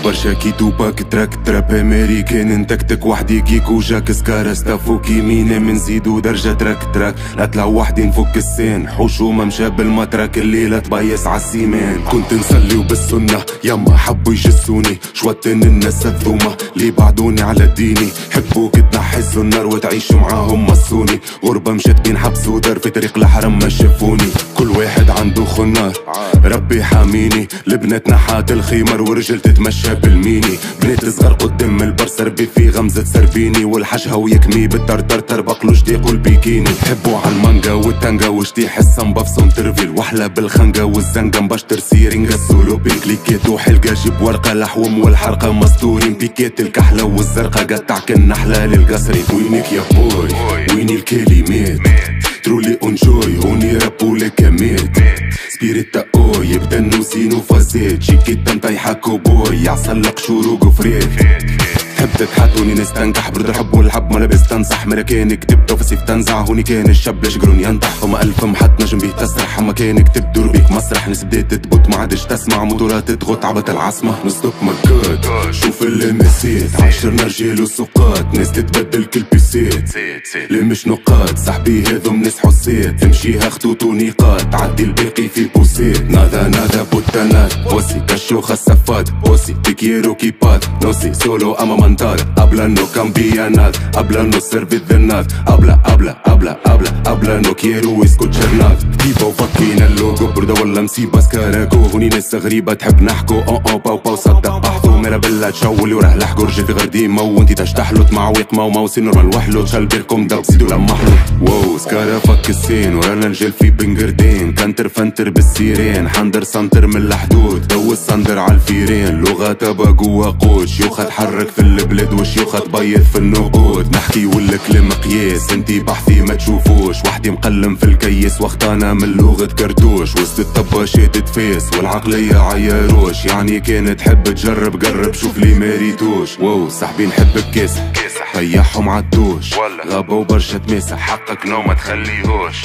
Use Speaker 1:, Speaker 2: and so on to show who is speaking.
Speaker 1: برشا كي توباك تراك تراب امريكان انتكتك وحدي كيكو جاك سكارا ستافوكي مينا منزيدو درجة تراك لا وحدي نفك السين حوشو ممشى بالمترك الليلة تبيس عالسيمان. كنت نصلي وبالسنة يما حبوا يجسوني شوتن الناس الذومة اللي بعدوني على ديني حبوك تنحسوا النار وتعيشوا معاهم مصوني غربة مشت بين حبس ودار في طريق الحرم ما شافوني. كل واحد عنده خنار ربي حاميني لبنات نحات الخيمر ورجل تتمشى بالميني بنات صغار قدام البرس ربي في غمزة سربيني والحشها ويكمي بالترتر تربقلو جديق والبيكيني. حبوا عالمانجا والتانجا وجدي حسا مبفصون ترفيل وحلى بالخنجة والزنجة مباشتر سيرينجا السولو بين كليكيت وحلقة جيب ورقة لحوم والحرقة مستورين بيكيت الكحلة والزرقاء قطعك النحلة للقصري. وينك يا بوي ويني الكلمات ترولي انجوي هوني رابو لكامات سبيريتا او يبدا نوسينو فازيت شيكيتا نطيحة كوبوي يعصلق شروق وفريت. تحب تتحاتوني نستنكح برد الحب والحب ما لبس تنصح مرا كان كتبت وفي سيف تنزع هوني كان الشاب يشقرون ينطح فما ألف محط نجم بيه تسرح اما كان كتب دور بيك مسرح ناس بدات تثبت ما عادش تسمع موتورات تغط عبت العاصمة نصدق مكات شوف اللي مسيت عشرنا رجال وسوقات ناس تتبدل كل بيسيت اللي مش نقاط صاحبي هذم ناس حسيت تمشيها خطوط ونقاط تعدي الباقي في بوسيت نادا بوتانات بوسي كشوخة الصفات بوسي تكيرو كيبات نوسي سولو اما habla no cambia nada, habla no serve de nada, habla no quiero escuchar nada. كيفو فكينا اللوجو بردة ولا مصيبة سكاراكو هوني ناس غريبة تحب نحكو باو صدق بحثو ميرا بلا تشولي وراه لحقو رجل في غرديمة وانتي تشتحلو معويق ماو سي نورمال وحلو تشال بيركم داو زيدو لمحلو واو سكارا فك السين ورانا نجل في بنقردين كانتر فانتر بالسيرين حندر سنتر من الحدود دو السندر عالفيرين لغة تبا جوا قوت شيوخة تحرك في البلاد وشيوخة تبيض في النقود نحكي والكلام قياس انتي بحثي ما تشوفوش وحدي مقلم في الكيس وقتانا من لغة كرتوش وسط الطباشات تفاس والعقلية عياروش يعني كانت تحب تجرب قرب شوف لي ماريتوش واو صاحبي نحبك كاسح طيحهم عالدوش غابة وبرشا تماسح حقك نو ما تخليهوش.